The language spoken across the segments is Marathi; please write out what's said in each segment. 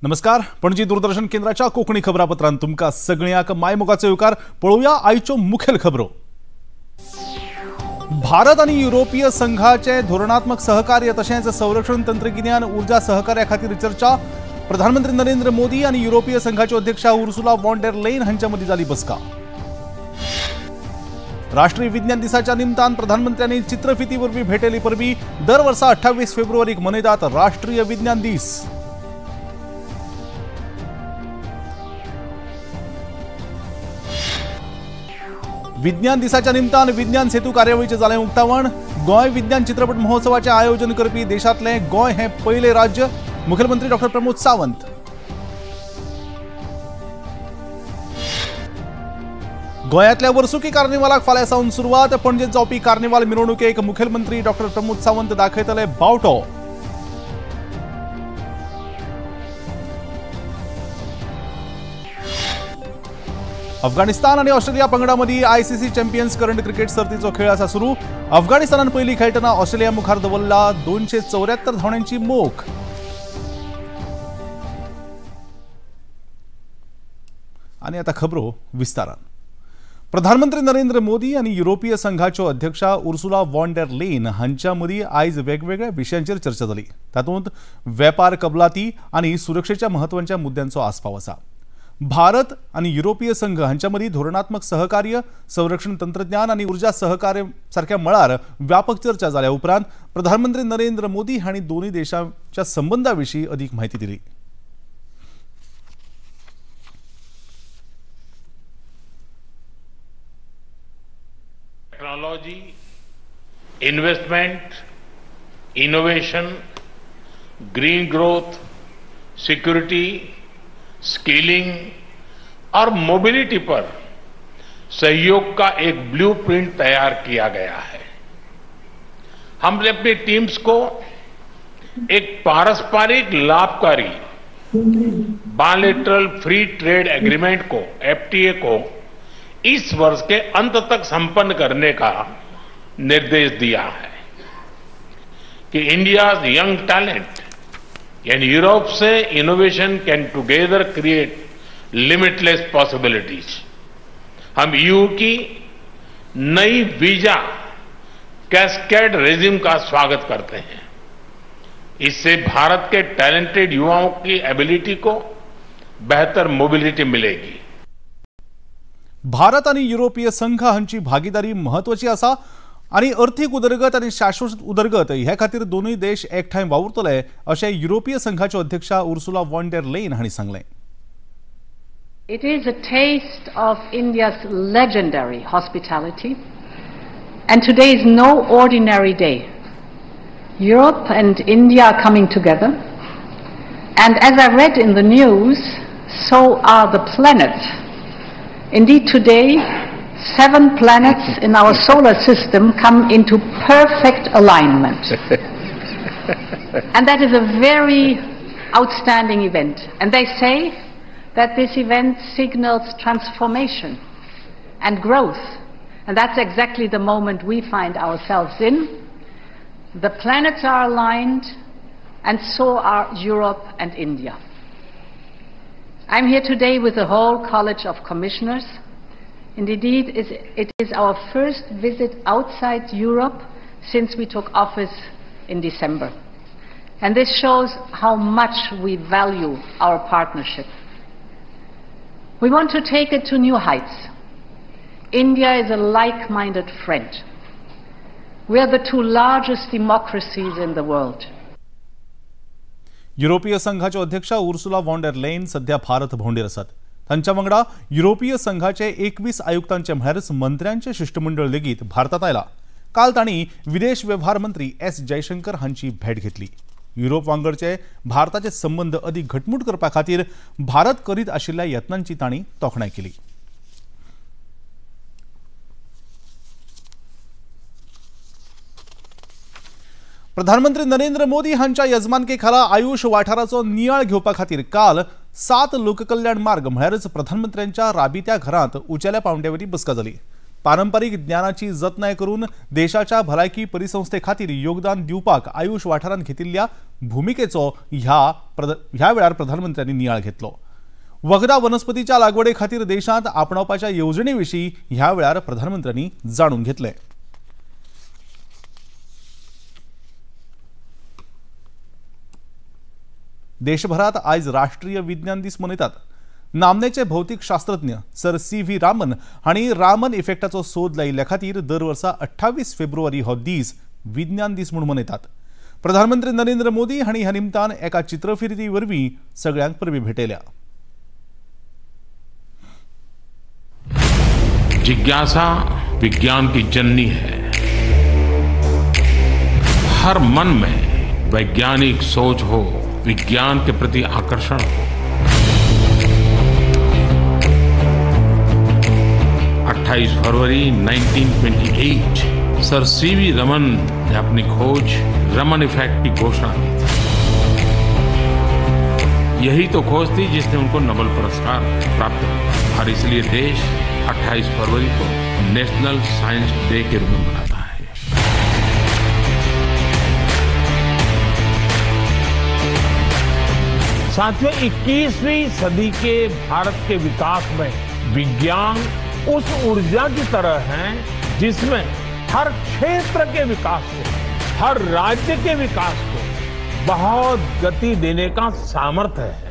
नमस्कार। पणजी दूरदर्शन केंद्राच्या कोकणी खबरापत्रांत तुमका सगळ्यांक मायमोगाचो येवकार। पळोवया आयच्यो मुखेल खबरो। भारत आणि युरोपीय संघाचे धोरणात्मक सहकार्य तसेच संरक्षण तंत्रज्ञान ऊर्जा सहकार्या खातीर चर्चा। प्रधानमंत्री नरेंद्र मोदी आणि युरोपीय संघाचे अध्यक्ष उर्सुला वॉन डेर लेयन हांच्या मदीं जाली बसका। राष्ट्रीय विज्ञान दिसाच्या निमतान प्रधानमंत्र्यांनी चित्रफिती वरवीं भेटेली परबीं। दर वर्सा 28 फेब्रुवारीक मनयतात राष्ट्रीय विज्ञान दीस। विज्ञान दिसाच्या निमतान विज्ञान सेतू कार्यावळीचे जालें उक्तावण। गोंय विज्ञान चित्रपट महोत्सवाचे आयोजन करपी देशातले गोंय हे पहिले राज्य। मुख्यमंत्री डॉ प्रमोद सावंत। गोंयातल्या वर्सुकी कार्निवालाक फाल्यां सावन सुरवात। पणजेत जावपी कार्निवाल मिरवणुकेक मुख्यमंत्री डॉ प्रमोद सावंत दाखयतले बावटो। अफगाणिस्तान आणि ऑस्ट्रेलिया पंगडामदी आयसीसी चॅम्पियन्स करंट क्रिकेट सर्तीचो खेळ आसा सुरू। अफगाणिस्तानान पहिली खेळटना ऑस्ट्रेलिया मुखार दवरला 274 धावण्यांची मोख। आणि आता खबरो विस्तारान। प्रधानमंत्री नरेंद्र मोदी आणि युरोपीय संघाच्यो अध्यक्ष उर्सुला वॉन डेर लेयन हांच्या मदीं आयज वेगवेगळ्या विशयांचेर चर्चा जाली। तातूंत वेपार कबलाती आणि सुरक्षेच्या महत्वाच्या मुद्द्यांचो आस्पाव आसा। भारत आणि युरोपीय संघ हांच्या मदीं धोरणात्मक सहकार्य संरक्षण तंत्रज्ञान आणि ऊर्जा सहकार्य सारख्या मळार व्यापक चर्चा जाल्या उपरांत प्रधानमंत्री नरेंद्र मोदी हांणी दोन्ही देशांच्या संबंधांविशीं अधिक माहिती दिली। Technology, investment, innovation, green growth, security, skilling और मोबिलिटी पर सहयोग का एक ब्लूप्रिंट तैयार किया गया है। हमने अपनी टीम्स को एक पारस्परिक लाभकारी बायलैटरल फ्री ट्रेड एग्रीमेंट को एफटीए को इस वर्ष के अंत तक संपन्न करने का निर्देश दिया है कि India's young talent and Europe से innovation can together create limitless possibilities। हम ईयू की नई वीजा कैस्केड रेजिम का स्वागत करते हैं। इससे भारत के टैलेंटेड युवाओं की एबिलिटी को बेहतर मोबिलिटी मिलेगी। भारत आणि युरोपीय संघ हांची भागीदारी महत्वाची आसा आणि आर्थिक उदरगत आणि शाश्वत उदरगत ह्या खातीर दोनूय देश एकठांय वावुरतले अशें युरोपीय संघाचे अध्यक्ष उर्सुला वॉन डेर लेयन हांणी सांगलें। It is a taste of India's legendary hospitality, and today is no ordinary day. Europe and India are coming together, and as I read in the news, so are the planets. Indeed, today 7 planets in our solar system come into perfect alignment. And that is a very outstanding event. And they say that this event signals transformation and growth. And that's exactly the moment we find ourselves in. The planets are aligned, and so are Europe and India. I'm here today with the whole College of Commissioners. Indeed, it is our first visit outside Europe since we took office in December. And this shows how much we value our partnership. We want to take it to new heights. India is a like-minded friend. We are the 2 largest democracies in the world. युरोपीय संघाचे अध्यक्ष उर्सुला वॉन डेर लेयन सध्या भारत भोंवडेर आसात। तांच्या वांगडा युरोपीय संघाचे 21 आयुक्तांचे म्हळ्यारच मंत्र्यांचे शिष्टमंडळ लेगीत भारतात आयला। काल तांणी विदेश वेव्हार मंत्री एस जयशंकर हांची भेट घेतली। युरोप वांगडचे भारताचे संबंध अधिक घटमूट करपा खातीर भारत करीत आशिल्ल्या यत्नांची तांणी तोखणाय केली। प्रधानमंत्री नरेंद्र मोदी हांच्या यजमानके खाला आयुष वाठाराचो नियाळ घेवपा खातीर काल 7 लोककल्याण मार्ग म्हळ्यारच प्रधानमंत्र्यांच्या राबित्या घरांत उंचेल्या पावंड्यावरी बसका जाली। पारंपरिक ज्ञानाची जतनाय करून देशाच्या भलायकी परिसंस्थे खातीर योगदान दिवपाक आयुष वाठारांत घेतिल्ल्या भूमिकेचो ह्या वेळार प्रधानमंत्र्यांनी नियाळ घेतलो। वखदा वनस्पतीच्या लागवडे खातीर देशांत आपणावपाच्या येवजणेविशीं ह्या वेळार प्रधानमंत्र्यांनी जाणून घेतले। देशभरात आज राष्ट्रीय विज्ञान दीस मनयतात। नामनेचे भौतीक शास्त्रज्ञ सर CV रामन हांणी रामन इफेक्टाचो सोद लायिल्ल्या खातीर दर वर्सा 28 फेब्रुवारी हो दीस विज्ञान दीस म्हूण मनयतात। प्रधानमंत्री नरेंद्र मोदी हांणी ह्या निमतान एका चित्रफिती वरवीं सगळ्यांक परबी भेटयल्या। जिज्ञासा विज्ञान की जननी है। हर मन में वैज्ञानिक सोच हो, विज्ञान के प्रति आकर्षण हो। 28 फरवरी 1928 सर CV रमन ने अपनी खोज रमन इफेक्ट की घोषणा की थी। यही तो खोज थी जिसने उनको नोबेल पुरस्कार प्राप्त किया और इसलिए देश 28 फरवरी को नेशनल साइंस डे के रूप में मनाता है। साथियों, 21वीं सदी के भारत के विकास में विज्ञान उस ऊर्जा की तरह है जिसमें हर क्षेत्र के विकास को, हर राज्य के विकास को बहुत गति देने का सामर्थ्य है।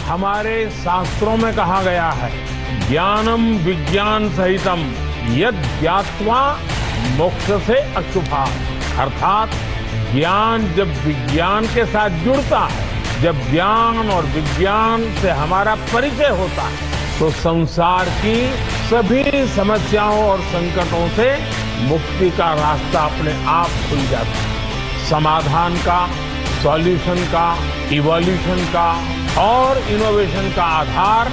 हमारे शास्त्रों में कहा गया है, ज्ञानम विज्ञान सहितम यद ज्ञात्वा मोक्ष से अशुभात्। अर्थात ज्ञान जब विज्ञान के साथ जुड़ता है, जब ज्ञान और विज्ञान से हमारा परिचय होता है, तो संसार की सभी समस्याओं और संकटों से मुक्ति का रास्ता अपने आप खुल जाता है। समाधान का, सॉल्यूशन का, इवोल्यूशन का और इनोवेशन का आधार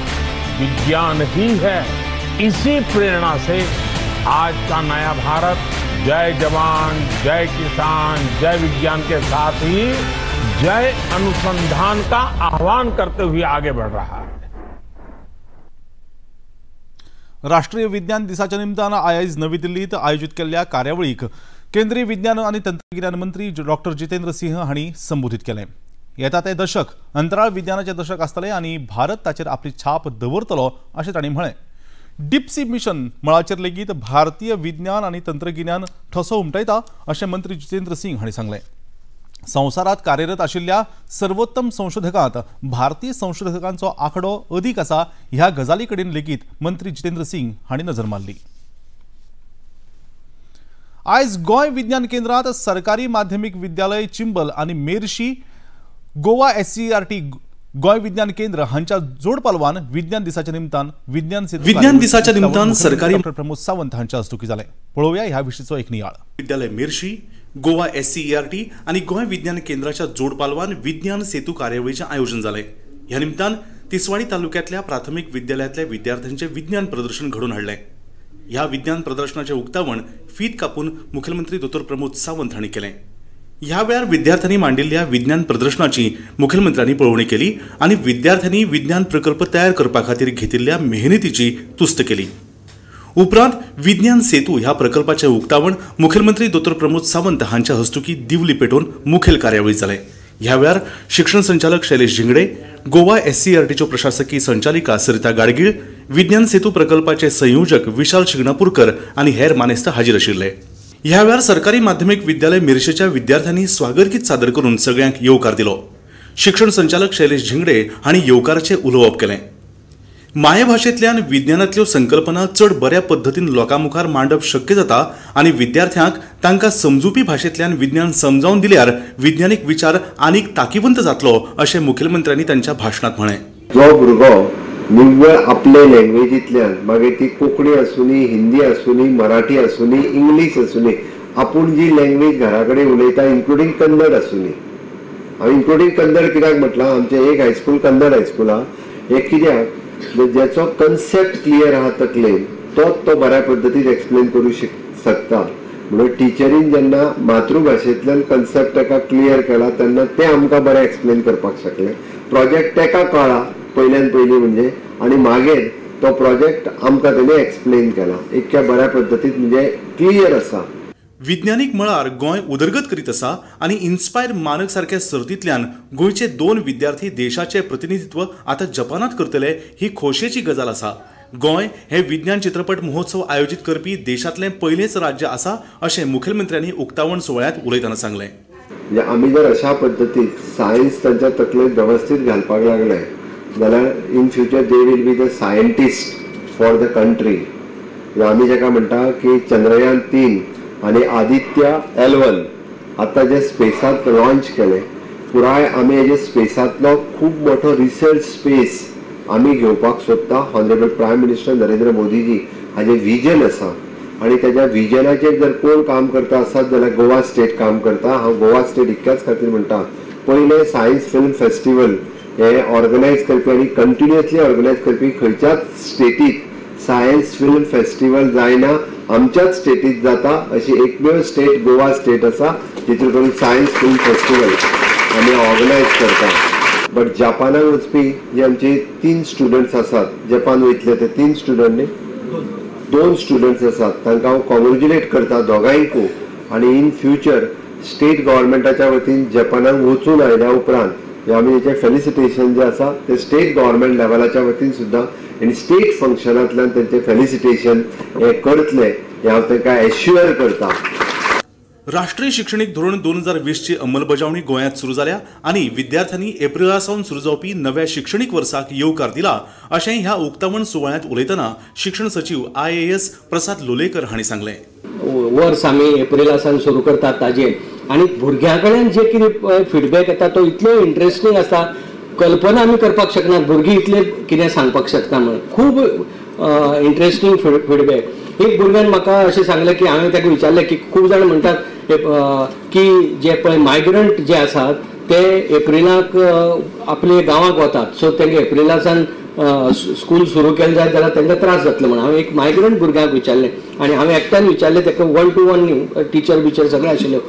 विज्ञान ही है। इसी प्रेरणा से आज का नया भारत जय जवान, जय किसान, जय विज्ञान के साथ ही जय अनुसंधान का आह्वान करते हुए आगे बढ़ रहा है। राष्ट्रीय विज्ञान दिसाच्या निमतान आयज नवी दिल्लीत आयोजित केल्ल्या कार्यावळीक केंद्रीय विज्ञान आणि तंत्रज्ञान मंत्री डॉ. जितेंद्र सिंह हांणी संबोधित केलें। येता ते दशक अंतराळ विज्ञानाचे दशक आसतलें आणि भारत ताचेर आपली छाप दवरतलो अशें तांणी म्हळें। डीप सी मिशन मळाचेर लेगीत भारतीय विज्ञान आणि तंत्रगिन्यान ठसो उमटयता अशें मंत्री जितेंद्र सिंह हांणी सांगलें। संवसारात कार्यरत आशिल्ल्या सर्वोत्तम संशोधकांत भारतीय संशोधकांचो आंकडो अदीक आसा ह्या गजाली कडेन लेगीत मंत्री जितेंद्र सिंह हांणी नजर मारली। आयज गोंय विज्ञान केंद्रात सरकारी माध्यमीक विद्यालय चिंबल आणि मेर्शी, गोवा SCERT गोंय विज्ञान केंद्र हांच्या जोड पालवान विज्ञान दिसाच्या निमतान विज्ञान दिसाच्या निमतान सरकारी डॉ. प्रमोद सावंत हांच्या हस्तुकी जालें। पळोवया ह्या विशींचो एक नियाळ। विद्यालय मेर्शी, गोवा SCERT आणि गोंय विज्ञान केंद्राच्या जोड पालवान विज्ञान सेतू कार्यावळीचें आयोजन जालें। ह्या निमतान तिसवाडी तालुक्यांतल्या प्राथमीक विद्यालयातल्या विद्यार्थ्यांचे विज्ञान प्रदर्शन घडोवन हाडलें। ह्या विज्ञान प्रदर्शनाचे उक्तावण फीत कापून मुखेलमंत्री डॉ. प्रमोद सावंत हांणी केलें। ह्या वेळार विद्यार्थ्यांनी मांडिल्ल्या विज्ञान प्रदर्शनाची मुखेलमंत्र्यांनी पळोवणी केली आणि विद्यार्थ्यांनी विज्ञान प्रकल्प तयार करपा खातीर घेतिल्ल्या मेहनतीची तुस्त केली। उपरांत विज्ञान सेतू ह्या प्रकल्पाचे उक्तावण मुखेलमंत्री डॉ. प्रमोद सावंत हांच्या हस्तुकी दिवली पेटोवन मुखेल कार्यावळी जालें। ह्या वेळार शिक्षण संचालक शैलेश झिंगडे, गोवा SCERTच्यो प्रशासकीय संचालिका सरिता गाडगीळ, विज्ञान सेतू प्रकल्पाचे संयोजक विशाल शिंगणापूरकर आणि हेर मानेस्त हाजीर आशिल्ले। ह्या वेळार सरकारी माध्यमीक विद्यालय मेर्शेच्या विद्यार्थ्यांनी स्वागत गीत सादर करून सगळ्यांक येवकार दिलो। शिक्षण संचालक शैलेश झिंगडे हांणी येवकाराचें उलोवप केलें। मायभाशेंतल्यान विज्ञानांतल्यो संकल्पना चड बऱ्या पद्धतीन लोकांमुखार मांडप शक्य जाता आणि विद्यार्थ्यांक तांकां समजुपी भाशेंतल्यान विज्ञान समजावन दिल्यार विज्ञानीक विचार आनीक तांकीवंत जातलो अशें मुखेलमंत्र्यांनी तांच्या भाशणांत म्हळें। जो भुरगो निव्वळ आपले लँग्वेजींतल्यान मागीर ती कोंकणी आसूनी, हिंदी आसूनी, मराठी आसूनी, इंग्लीश आसूनी, आपूण जी लँग्वेज घरा कडेन उलयता इन्क्लुडींग कन्नड आसूनी। हांव इन्क्लुडींग कन्नड कित्याक म्हटलां, आमचें एक हायस्कूल कन्नड हायस्कूल आहा। एक कित्याक ज्याचो कन्सेप्ट क्लियर आहा तकलेन तोच तो बऱ्या पद्धतीन एक्सप्लेन करूं शकता। म्हणून टिचरीन जेन्ना मातृभाशेंतल्यान कन्सेप्ट ताका क्लियर केला तेन्ना ते आमकां बरें एक्सप्लेन करपाक शकले। प्रोजेक्ट ताका कळ्ळा पयल्यान पयलीं म्हणजे, आनी मागीर तो प्रोजेक्ट आमकां तेणें एक्सप्लेन केला। इतक्या बऱ्या पद्धतीन म्हणजे क्लियर आसा। विज्ञानीक मळार गोंय उदरगत करीत आसा आनी इन्स्पायर मानक सारख्या सर्तींतल्यान गोंयचे 2 विद्यार्थी देशाचे प्रतिनिधित्व आता जपानात करतले ही खोशयेची गजाल आसा। गोंय हे विज्ञान चित्रपट महोत्सव आयोजित करपी देशातले पहिलेच राज्य आसा अशें मुखेलमंत्र्यांनी उक्तावण सोहळ्यात उलयतना सांगलें। म्हणजे आम्ही जर अशा पद्धतीत सायन्स त्यांच्या तकलेत व्यवस्थित घालपाक लागले जाल्यार in future they will be the scientist for the country. आम्ही जेका म्हणटा की चंद्रयान 3 आणि आदित्य L1 आता जे स्पेसात लॉन्च केले, पुराय आम्ही हेजे स्पेसातलो खूप मोठो रिसर्च स्पेस आम्ही घेवपाक सोदता। Honourable prime minister Narendra Modi ji हाजे विजन आसा आणि त्याच्या विजनाचेर जर कोण काम करता आसत जाल्यार गोवा स्टेट काम करता। हांव गोवा स्टेट इतक्याच खातीर म्हणटा, पहिले सायन्स फिल्म फेस्टिवल हे ऑर्गनायज करपी आणि कंटिन्युअसली ऑर्गनायज करपी खंयच्याच स्टेटीत सायन्स फिल्म फेस्टिवल जायना, आमच्याच स्टेटीत जाता अशी एकमेव स्टेट गोवा स्टेट आसा जितून करून सायन्स फिल्म फेस्टिवल आमी ऑर्गनायज करता। बट जपानाक वचपी जे आमचे 3 स्टुडंट्स आसात, जपान वयतले ते 3 स्टुडंट न्ही, 2 स्टुडंट्स आसात, तांकां हांव कॉंग्रॅच्युलेट करता दोगांयकू। आणि इन फ्युचर स्टेट गव्हर्मेंटाच्या वतीन जपानाक वचून आयल्या उपरांत आमी हेचे फेलिसिटेशन जे आसा ते स्टेट गव्हर्मेंट लेवलाच्या वतीन सुद्दां आनी स्टेट फंक्शनांतल्यान तेंचे फेलिसिटेशन हे करतले हे हांव तांकां एश्युअर करता। राष्ट्रीय शिक्षणीक धोरण 2020 ची अंमलबजावणी गोंयांत सुरू जाल्या आणि विद्यार्थ्यांनी एप्रिलासावन सुरू जावपी नव्या शिक्षणीक वर्साक येवकार दिला अशें ह्या उक्तावण सुवाळ्यात उलयतना शिक्षण सचिव IAS प्रसाद लोलयेकर हांणी सांगलें। वर्स आमी एप्रिलासान सुरू करतात ताजेर आणि भुरग्यां जे कितें फीडबॅक येता तो इतलो इंटरेस्टिंग आसा, कल्पना आमी करपाक शकनात भुरगीं इतले कितें सांगपाक शकता म्हणून। खूब इंटरेस्टिंग फीडबॅक। एक भुरग्यान म्हाका अशें सांगलें की हांवें ताका विचारलें की खूब जाण म्हणटात की जे पळय मायग्रंट जे आसात ते एप्रिलाक आपले गांवाक वतात, सो तांकां एप्रिलासान स्कूल सुरू केलें जायत जाल्यार तांकां त्रास जातलो म्हणून हांवें एक मायग्रंट भुरग्याक विचारलें आणि हांवें एकट्यान विचारलें ताका 1-to-1 टिचर बिचर सगळे आशिल्ल्यो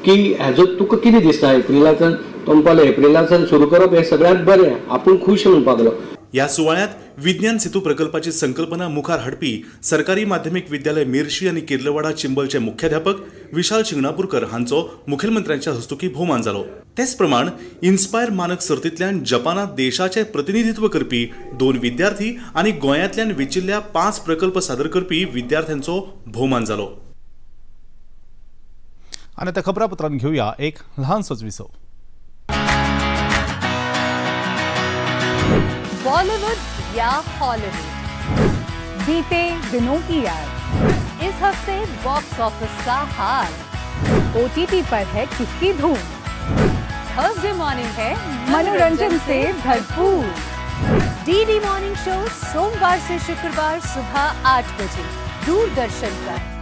की हाजो तुका कितें दिसता एप्रिलासान तो म्हणपालो एप्रिलासान सुरू करप हें सगळ्यांत बरें, आपूण खूश म्हणपाक लागलो। या सुवाळ्यात विज्ञान सेतू प्रकल्पाची संकल्पना मुखार हाडपी सरकारी माध्यमिक विद्यालय मेर्शी आणि केर्लवाडा चिंबलचे मुख्याध्यापक विशाल शिंगणापूरकर हांचो मुखेलमंत्र्यांच्या हस्तुकी भोवमान जालो। तेच प्रमाण इन्स्पायर मानक सर्तींतल्यान जपानात देशाचे प्रतिनिधित्व करपी 2 विद्यार्थी आणि गोंयांतल्यान वेचिल्ल्या 5 प्रकल्प सादर करपी विद्यार्थ्यांचो भोवमान जालो। आणि त्या खबरापत्रांत घेऊया एक लहानसोच विसव। बॉलीवुड या हॉलीवुड, बीते दिनों की याद, इस हफ्ते बॉक्स ऑफिस का हाल, OTT पर है किसकी धूम, थर्सडे मॉर्निंग है मनोरंजन से भरपूर। DD मॉर्निंग शो सोमवार से शुक्रवार सुबह 8 बजे दूरदर्शन पर।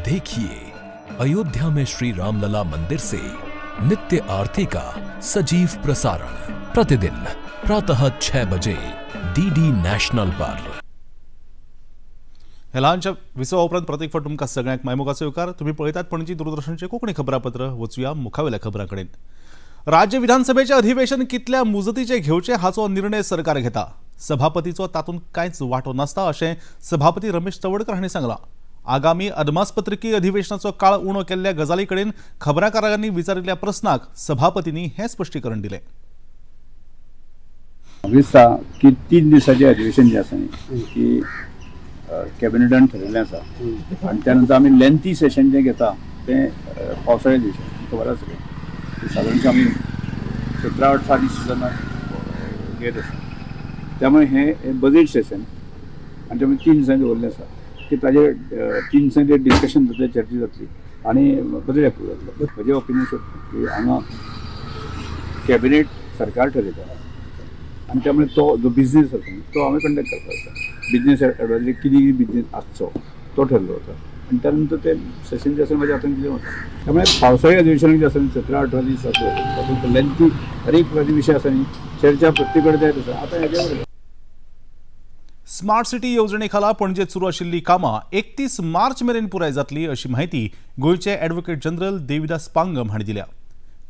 देखिए अयोध्या में श्री रामलला मंदिर से नित्य आरती का सजीव प्रसारण प्रतिदिन प्रातः 6 बजे DD नॅशनल पर। हे ल्हानशा विसवा उपरांत प्रत्येक फावट तुमकां सगळ्यांक मायमोगाचो येवकार। तुम्ही पळयतात पणजी दूरदर्शनचे कोंकणी खबरापत्र। वचूया मुखावेल्या खबरांकडेन। राज्य विधानसभेचे अधिवेशन कितल्या मुजतीचे घेवचे हाचो निर्णय सरकार घेता। सभापतीचो तातूंत कांयच वांटो नासता अशें सभापती रमेश तवडकर हांणी सांगलां। आगामी अदमासपत्रकी अधिवेशनाचो काळ उणो केल्ल्या गजाली कडेन खबराकारांनी विचारिल्ल्या प्रस्नाक सभापतींनी हे स्पश्टीकरण दिलें। दिसता की 3 दिसाचें अधिवेशन जे आसा न्ही की कॅबिनेटान ठरयल्लें आसा आनी त्यानंतर आमी लेंथी सेशन जें घेता तें पावसाळ्या दिवसां खबर आसा सादारणशें आमी 17-18 दीस घेत आसा। त्यामुळे हे बजेट सेशन आनी त्यामुळे 3 दिसांनी दवरलें आसा की ताजे 3 दिसांनी डिस्कशन जातलें, चर्चा जातली आनी बजेट एप्रूव जातलो। म्हजें ओपिनियन की हांगा कॅबिनेट सरकार ठरयता आनी त्यामुळे तो जो बिझनेस आसा तो आमी कंडक्ट करता आसता। बिझनेस एडवायजरी कितें बिझनेस आसचो तो ठरलो वता आणि त्यानंतर ते सेशन जे असेल म्हणजे आता किती होतं त्यामुळे पावसाळी अधिवेशन जे असेल 17-18 दिवस जातो लेंथी हर एक विषय असा नाही चर्चा प्रत्येकडे जाय तसं आता याच्यावर स्मार्ट सिटी येवजणेखाला पणजेत सुरू आशिल्ली कामां 31 मार्च मेरेन पुराय जातली अशी माहिती गोयचे ॲडव्होकेट जनरल देविदास पांगम हांणी दिल्या.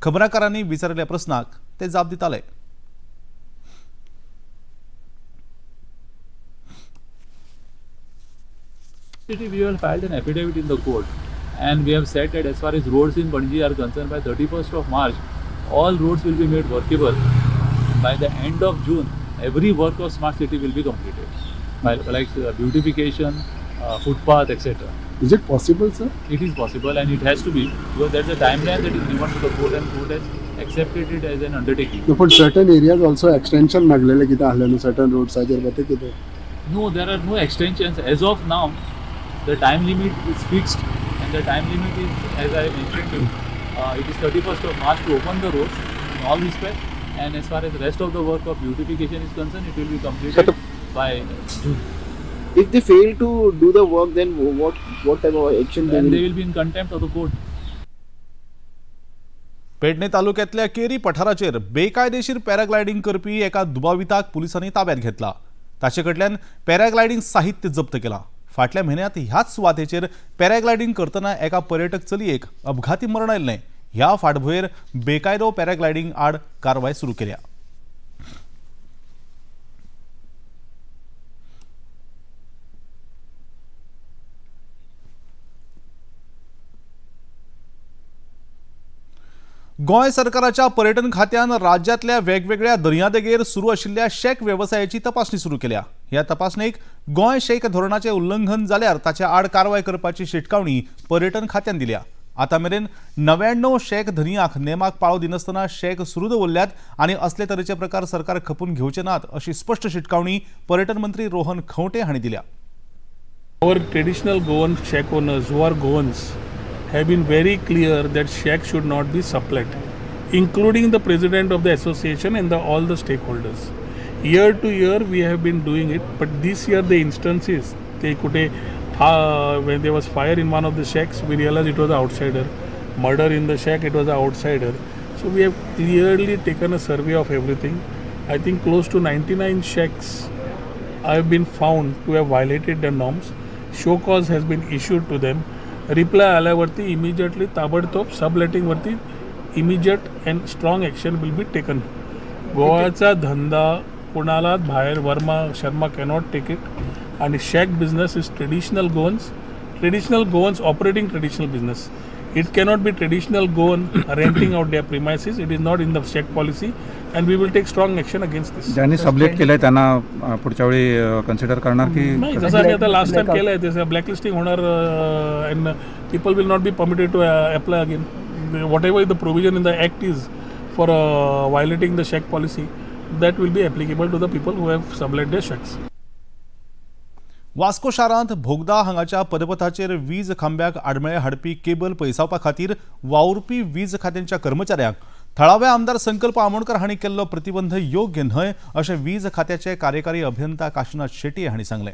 खबराकारांनी विचारिल्ल्या प्रस्नाक ते जाप दिताले. We have filed an affidavit in the court and we have said that as far as roads in Panji are concerned, by 31st of March all roads will be made workable. By the end of June every work of smart city will be completed, like beautification, footpath, etc. Is it possible, sir? It is possible and it has to be, because there is a timeline that is given to the court and court has accepted it as an undertaking. No, but certain areas also extension maglele kita halanu certain roads ajar bate kito. No, there are no extensions as of now. The time limit is fixed and the time limit is, as I mentioned to you, it is 31st of March to open the roads in all respects, and as far as the rest of the work of beautification is concerned, it will be completed by June. If they fail to do the work, then what type of action they will be in contempt of the court. Pedne तालुक्यातल्या केरी पठाराचेर बेकायदेशीर पॅराग्लायडिंग करपी एका दुबाविताक पुलिसांनी ताब्यात घेतला. ताचे कडल्यान पॅराग्लायडिंग साहित्य जप्त केला. फाटल्या म्हयन्यात ह्याच सुवातेचेर पॅराग्लायडिंग करतना एका पर्यटक चलयेक अपघाती मरण आयिल्लें. ह्या फाटभुंयेर बेकायदो पॅराग्लायडिंग आड कारवाय सुरू केल्या. गोंय सरकाराच्या पर्यटन खात्यान राज्यातल्या वेगवेगळ्या दर्यादेगेर सुरू आशिल्ल्या शेक व्यवसायाची तपासणी सुरू केल्या. ह्या तपासणेक गोंय शेक धोरणाचे उल्लंघन जाल्यार ताचे आड कारवाय करपाची शिटकावणी पर्यटन खात्यान दिल्या. आता मेरेन 99 शेक धनियाक नेमाक पाळो दिनासतना शेक सुरू दवरल्यात आनी असले तरेचे प्रकार सरकार खपून घेवचे नात अशी स्पष्ट शिटकावणी पर्यटन मंत्री रोहन खंवटे हांणी दिल्या. Our traditional Goan shack owners who are Goans have been very clear that shack should not be sublet, including the president of the association and all the stakeholders. Year to year we have been doing it, but this year the instances they could when there was fire in one of the shacks, we realized it was an outsider. Murder in the shack, it was an outsider. So we have clearly taken a survey of everything. I think close to 99 shacks have been found to have violated the norms. Show cause has been issued to them. Reply आल्यावरती immediately ताबडतोब सबलेटिंग वरती immediate and strong action will be taken. गोवाचा धंदा कोणाला बाहेर Verma Sharma cannot take it. And shack business is traditional Goans operating traditional business. It cannot be traditional Goan renting out their premises. It is not in the shack policy, and we will take strong action against this. ज्यांनी सबलेट केलंय त्यांना पुढच्या वेळी कन्सिडर करणार की नाही, जसं आम्ही आता लास्ट टाइम केलंय तसं ब्लॅकलिस्टिंग होणार and people will not be permitted to apply again. Whatever the provision in the act is for violating the shack policy, that will be applicable to the people who have sublet their shacks. Vasco शारांत भोगदा हांगाच्या पदपथाचेर वीज खांब्याक आडमेळे हाडपी केबल पयसावपा खातीर वावुरपी वीज खात्यांच्या कर्मचाऱ्यांक थळावे आमदार संकल्प आमोणकर हांणी केल्लो प्रतिबंध योग्य न्हय अशें वीज खात्याचे कार्यकारी अभियंता काशीनाथ शेट्टी हांणी सांगलें.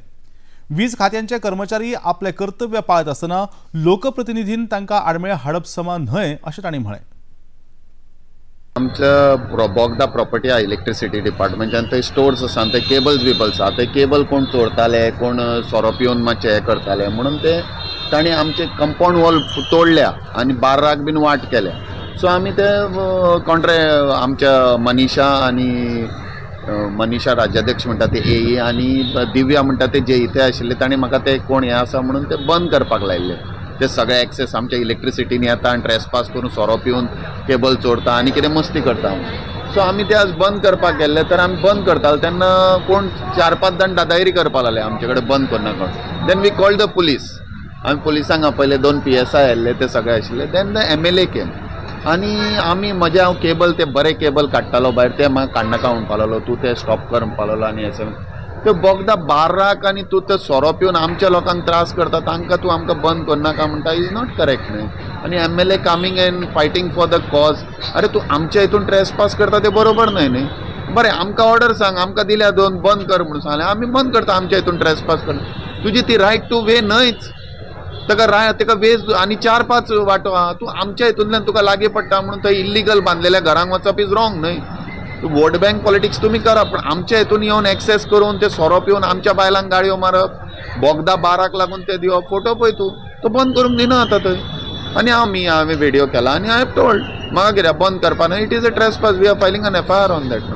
वीज खात्यांचे कर्मचारी आपले कर्तव्य पाळत आसतना लोकप्रतिनिधीन तांकां आडमेळे हाडप समान न्हय अशें तांणी म्हळें. आमच्या बोगदा प्रॉपर्टी आहा इलेक्ट्रिसिटी डिपार्टमेंटान थंय स्टोर्स आसा ते केबल्स बिबल्स आहा ते केबल कोण चोरताले कोण सोरो पिवन मातशें हें करताले म्हणून ते तांणी आमचे कंपाऊंड वॉल तोडल्या आनी बार्राक बीन वाट केल्या. सो आमी ते आमच्या मनीषा राज्याध्यक्ष म्हणटा ते एई आनी दिव्या म्हणटा ते जे इथे आशिल्ले तांणी म्हाका ते कोण हें आसा म्हणून ते बंद करपाक लायिल्ले. ते सगळे एक्सेस आमच्या इलेक्ट्रिसिटीन येता आनी ट्रेसपास करून सोरो पिवन केबल चोरता आनी कितें मस्ती करता. सो आमी ते आज बंद करपाक गेल्ले तर आमी बंद करताले तेन्ना कोण 4-5 जाण दादागिरी करपाक लागले आमचे कडेन बंद करनाका. Then we called the police. आमी पुलिसांक आपयले 2 PSI आयिल्ले ते सगळे आशिल्ले. देन द MLA केम आनी आमी हांव केबल ते बरे केबल काडटालो भायर ते म्हाका काडनाका म्हणपाक लागलो तूं ते स्टॉप कर म्हणपाक लागलो आनी अशें ते बोगदा बार्राक आनी तूं ते सोरो पिवन आमच्या लोकांक त्रास करता तांकां तूं आमकां बंद करनाका म्हणटा इज नॉट करेक्ट न्हय. आनी MLA coming end fighting for the cause. अरे तूं आमच्या हितून ट्रेसपास करता ते बरोबर न्हय न्ही. बरें आमकां ऑर्डर सांग आमकां दिल्या 2 बंद कर म्हणून सांगलें आमी बंद करता आमच्या हितून ट्रेसपास करता. तुजी ती रायट टू वे न्हयच. ताका वेज आनी 4-5 वाटो आहा, तूं आमच्या हितूंतल्यान तुका लागीं पडटा म्हणून थंय इल्लिगल बांदलेल्या घरांक वचप इज रॉंग न्हय. वोट बँक पॉलिटिक्स तुमी करा, पण आमच्या हितून येवन एक्सेस करून ते सोरो पिवन आमच्या बायलांक गाडयो मारप, बोगदा बाराक लागून ते दिवप, फोटो पळय तूं तो बंद करूंक दिना आतां थंय. आनी हांवें व्हिडिओ केला आनी आय हॅव टोल्ड म्हाका कित्याक बंद करपा न्हय. It is a trespass. We are filing an FIR on that now.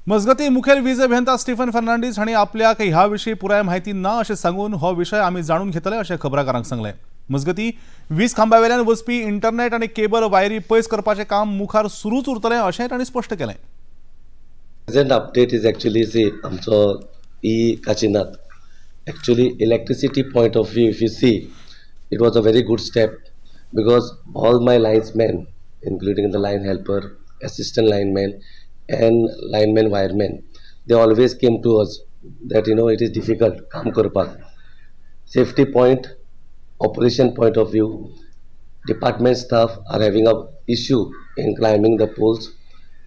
मजगती मुखेल वीज अभियंता स्टीफन फर्नांडीस हांणी आपल्याक ह्या विशीं पुराय म्हायती ना अशें सांगून हो विशय आमी जाणून घेतले अशें खबराकारांक सांगलें. मजगती वीज खांबा वेल्यान वचपी इंटरनेट आनी केबल वायरी पयस करपाचें काम मुखार सुरूच उरतलें अशेंय तांणी स्पश्ट केलें. Present update is actually आमचो Kashinath. Actually, electricity point of view, if you see, it was a very good step because all my linesmen, including the line helper, assistant linemen, and linemen, wiremen, they always came to us that it is difficult काम करपाक. Safety point, operation point of view, department staff are having a issue in climbing the poles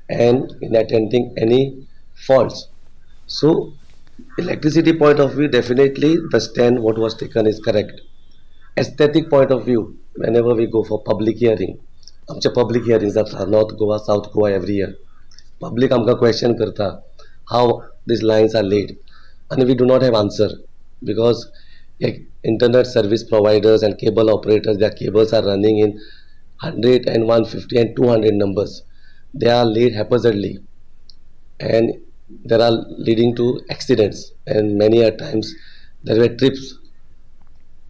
and in attending any faults. So electricity point of view, definitely the stand what was taken is correct. Aesthetic point of view, whenever we go for public hearing, आमचे public hearings जाता North Goa, South Goa every year. Public आमकां question करता how these lines are laid and we do not have answer because internet service providers and cable operators, their cables are running in 100 and 150 and 200 numbers. They are laid haphazardly and there are leading to accidents, and many a times there were trips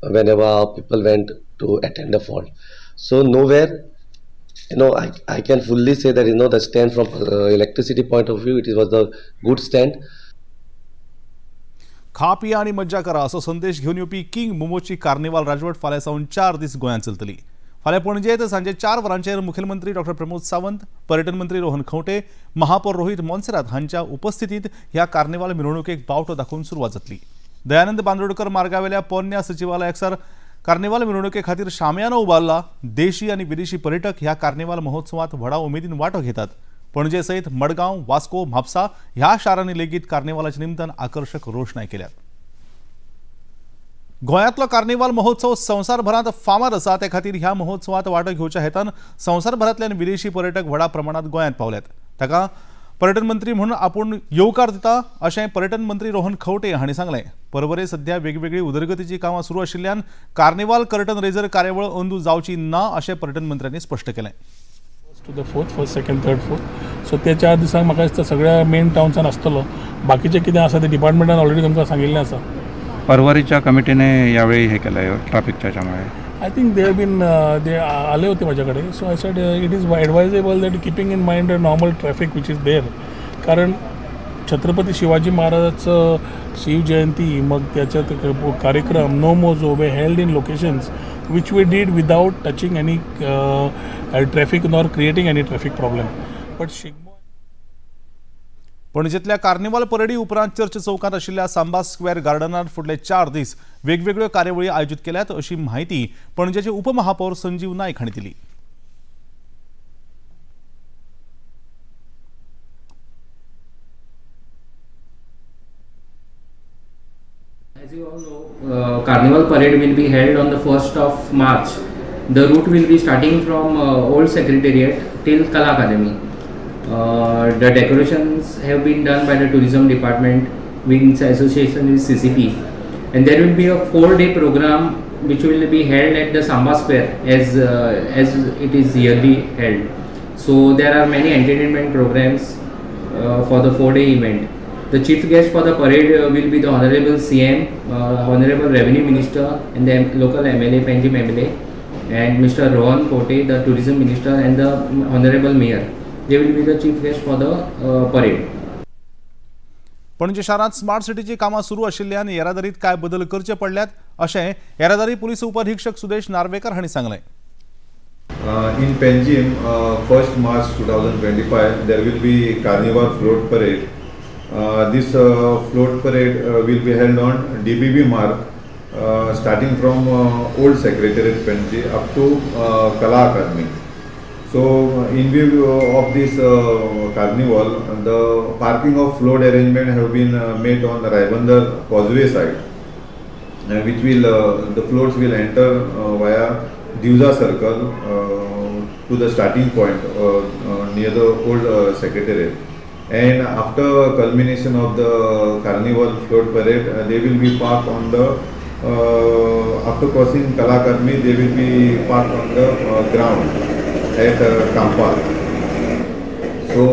whenever people went to attend a fault. So nowhere, I can fully say that the stand from electricity point of view, it was a good stand. खा पिया आणि मज्जा करा असो संदेश घेऊन येवपी किंग मोमोची कार्निवाल राजवट फाल्यां सावन 4 दीस गोंयांत चलतली. फाल्यां पणजेंत सांजे 4 वरांचेर मुखेलमंत्री डॉ प्रमोद सावंत, पर्यटन मंत्री रोहन खंवटे, महापौर रोहित मोन्सेरात हांच्या उपस्थितीत ह्या कार्निवाल मिरवणुकेक बावटो दाखोवन सुरवात जातली. दयानंद बांदोडकर मार्गावेल्या पोरन्या सचिवालयासर कार्निवाल मिरवणुके खातीर शामियानो उबारला. देशी आनी विदेशी पर्यटक ह्या कार्निवाल महोत्सवात व्हडा उमेदीन वांटो घेतात. पणजे सयत मडगांव, वास्को, म्हापसा ह्या शारांनी लेगीत कार्निवालाच्या निमतान आकर्षक रोषणाय केल्यात. गोंयांतलो कार्निवाल महोत्सव संवसारभरांत फामाद आसा, ते खातीर ह्या महोत्सवात वांटो घेवच्या हेतान संवसारभरांतल्यान विदेशी पर्यटक व्हडा प्रमाणांत गोंयांत पावल्यात. ताका पर्यटन मंत्री म्हणून आपूण येवकार दिता अशें पर्यटन मंत्री रोहन खंवटे हांणी सांगलें. परवरे सध्या वेगवेगळी उदरगतीची कामां सुरू आशिल्ल्यान कार्निवाल कर्टन रेजर कार्यावळ अंदू जावची ना अशें पर्यटन मंत्र्यांनी स्पश्ट केलें. To the first, second, third, fourth. So त्या 4 दिसांक म्हाका दिसता सगळ्या मेन टाउन्सान आसतलो. बाकीचे कितें आसा ते डिपार्टमेंटान ऑलरेडी तुमकां सांगिल्लें आसा. परवरीच्या कमिटीने यावेळी हे केलं ट्रॅफिकच्या याच्यामुळे. आय थिंक दे आले होते माझ्याकडे. So I said it is advisable that keeping in mind a normal traffic which is there. कारण छत्रपती शिवाजी महाराजांचं शिवजयंती, मग त्याच्यात कार्यक्रम नो मोजो were held in locations which we did without touching any traffic nor creating any traffic problem. But पणजेंतल्या कार्निवाल परेडी उपरांत चर्च चौकांत आशिल्ल्या सांबा स्क्वेअर गार्डनांत फुडले 4 दीस वेगवेगळ्यो कार्यावळी आयोजीत केल्यात अशी माहिती पणजेचे उपमहापौर संजीव नायक हांणी दिली. As you all know, Carnival Parade will be held on the 1st of March. The route will be starting from Old Secretariat till Kala Academy. The decorations have been done by the Tourism Department in association with CCP. And there will be a 4-day program which will be held at the Samba Square as it is yearly held. So there are many entertainment programs for the 4-day event. The chief guest for the parade will be the Honorable CM, Honorable Revenue Minister and the local MLA, Panjim MLA, and Mr. Rohan Kote, the Tourism Minister, and the Honorable Mayor. They will be the chief guest for the parade. पणजे शारांत स्मार्ट सिटीची कामां सुरू आशिल्ल्यान येरादारीत काय बदल करचे पडल्यात अशें येरादारी पुलीस उपअधीक्षक सुदेश नार्वेकर हांणी सांगलें. In Panjim, 1st March 2025, there will be Carnival Float Parade. This float parade will be held on DBB Marg, starting from Old Secretariat Panji up to Kala Academy. So, in view of this carnival, the parking of float arrangement have been made on the Raibandar Causeway side. which will the floats will enter via Diuza Circle to the starting point near the old Secretariat. And after culmination of the Carnival float parade, they will be parked on the after crossing Kala Akademi, they will be parked on the ground at Kampal. So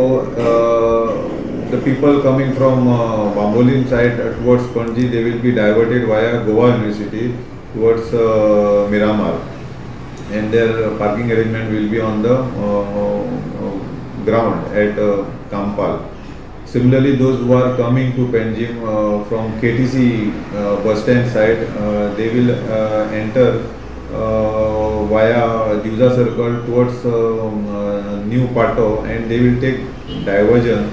the people coming from Bambolin side towards Panji, they will be diverted via Goa University towards Miramar, and their parking arrangement will be on the ground at Kampal. Similarly, those who are coming to Panjim from KTC bus stand side, they will enter via Diuza Circle towards New Pato, and they will take diversion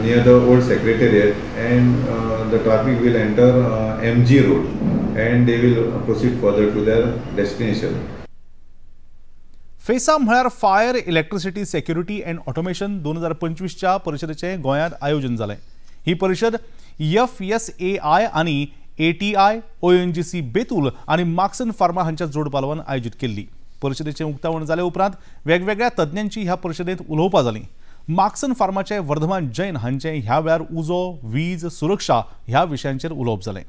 near the old Secretariat, and the traffic will enter MG Road, and they will proceed further to their destination. फेसा म्हळ्यार fire electricity security and automation 2025च्या परिषदेचे गोंयांत आयोजन जालें. ही परिषद FSAI आनी ATI, ONGC बेतूल आनी मार्क्सन फार्मा हांच्या जोड पालवान आयोजीत केल्ली. परिषदेचें उक्तावण जाले उपरांत वेगवेगळ्या तज्ञांची ह्या परिषदेंत उलोवपां जालीं. मार्क्सन फार्माचे वर्धमान जैन हांचें ह्या वेळार उजो, वीज, सुरक्षा ह्या विशयांचेर उलोवप जालें.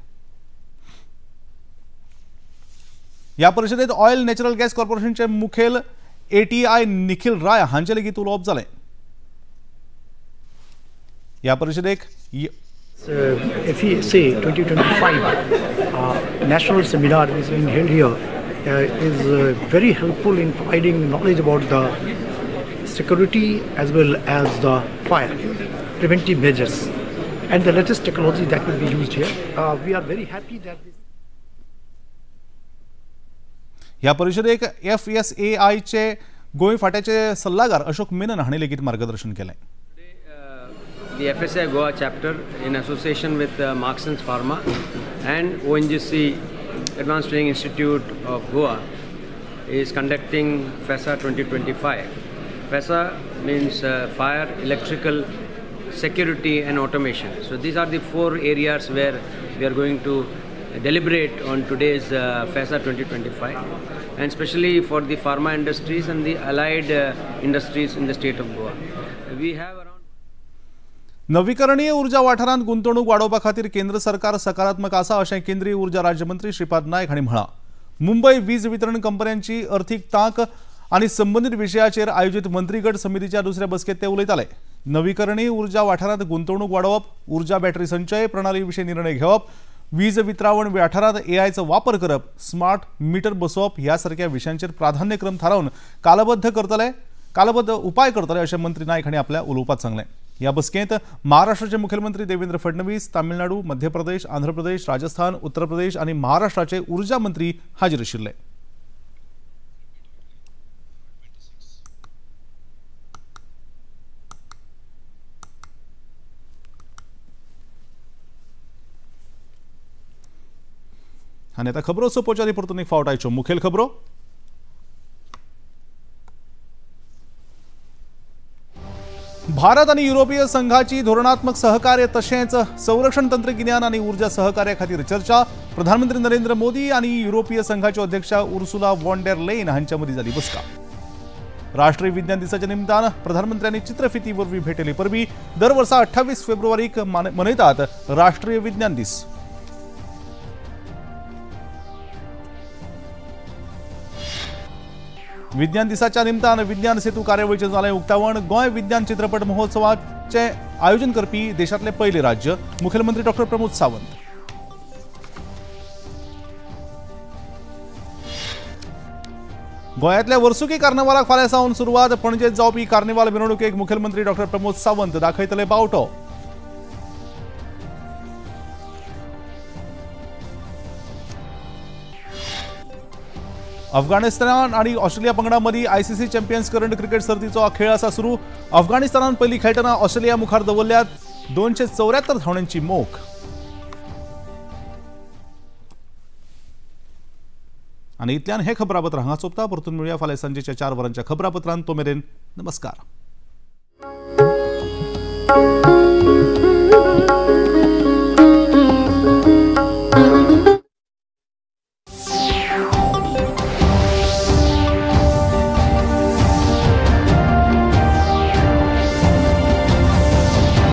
ह्या परिषदेंत ऑयल नॅचरल गॅस कॉर्पोरेशनचे मुखेल ATI निखिल राय हांचे लेगीत उलोवप जालें. ह्या परिषदेक FESA 2025 national seminar is being held here is very helpful in providing knowledge about the security as well as the fire preventive measures and the latest technology that will be used here. We are very happy that this ह्या परिषदेक FSAI चे गोंय फाट्याचे सल्लागार अशोक मेनन हांणी लेगीत मार्गदर्शन केलें. The FSAI Goa chapter, in association with Marksans Pharma and ONGC Advanced Training Institute of Goa, is conducting FESA 2025. FESA means fire, electrical, security and automation. So these are the 4 areas where we are going to deliberate on today's FESA 2025, and especially for the pharma industries and the allied industries in the state of Goa. We have नवीकरणीय उर्जा वाठारांत गुंतवणूक वाडोवपा खातीर केंद्र सरकार सकारात्मक आसा अशें केंद्रीय उर्जा राज्यमंत्री श्रीपाद नायक हांणी म्हळां. मुंबय वीज वितरण कंपन्यांची अर्थीक तांक आनी संबंधीत विशयाचेर आयोजीत मंत्रीगट समितीच्या दुसऱ्या बसकेंत ते उलयताले. नवीकरणीय उर्जा वाठारांत गुंतवणूक वाडोवप, उर्जा बॅटरी संचय प्रणाली विशीं निर्णय घेवप, वीज वितरावण वाठारांत AIचो वापर करप, स्मार्ट मीटर बसोवप ह्या सारक्या विशयांचेर प्राधान्यक्रम थारावन कालबद्ध उपाय करतले अशें मंत्री नायक हांणी आपल्या उलोवपांत सांगलें. ह्या बसकेंत महाराष्ट्राचे मुखेलमंत्री देवेंद्र फडणवीस, तामिळनाडू, मध्य प्रदेश, आंध्र प्रदेश, राजस्थान, उत्तर प्रदेश आनी महाराष्ट्राचे उर्जा मंत्री हाजीर आशिल्ले. आनी आतां खबरो सोंपोवच्या परतून एक फावट आयच्यो मुखेल खबरो. भारत आणि युरोपीय संघाची धोरणात्मक सहकार्य तशेंच संरक्षण तंत्रगिन्यान आणि ऊर्जा सहकार्या खातीर चर्चा. प्रधानमंत्री नरेंद्र मोदी आणि युरोपीय संघाच्यो अध्यक्षा उर्सुला वॉन डेर लेन हांच्या मदीं जाली बसका. राष्ट्रीय विज्ञान दिसाच्या निमतान प्रधानमंत्र्यांनी चित्रफिती वरवीं भेटयले परबीं. दर वर्सा 28 फेब्रुवारीक मनयतात राष्ट्रीय विज्ञान दीस. विज्ञान दिसाच्या निमतान विज्ञान सेतू कार्यावळीचें जालें उक्तावण. गोंय विज्ञान चित्रपट महोत्सवाचे आयोजन करपी देशांतले पयले राज्य. मुखेलमंत्री डॉ प्रमोद सावंत. गोंयांतल्या वर्सुकी कार्नावालाक फाल्यां सावन सुरवात. पणजेंत जावपी कार्निवाल मिरवणुकेक मुखेलमंत्री डॉ प्रमोद सावंत दाखयतले बावटो. अफगाणिस्तान आणि ऑस्ट्रेलिया पंगडा मदीं ICC चॅम्पियन्स करंड क्रिकेट सर्तीचो खेळ आसा सुरू. अफगाणिस्तानान पयली खेळटना ऑस्ट्रेलिया मुखार दवरल्यात 274 धांवड्यांची मोख. आनी इतल्यान हे खबरापत्र हांगा सोंपता. परतून मेळुया फाल्यां सांजेच्या 4 वरांच्या खबरापत्रांत. तो मेरेन नमस्कार.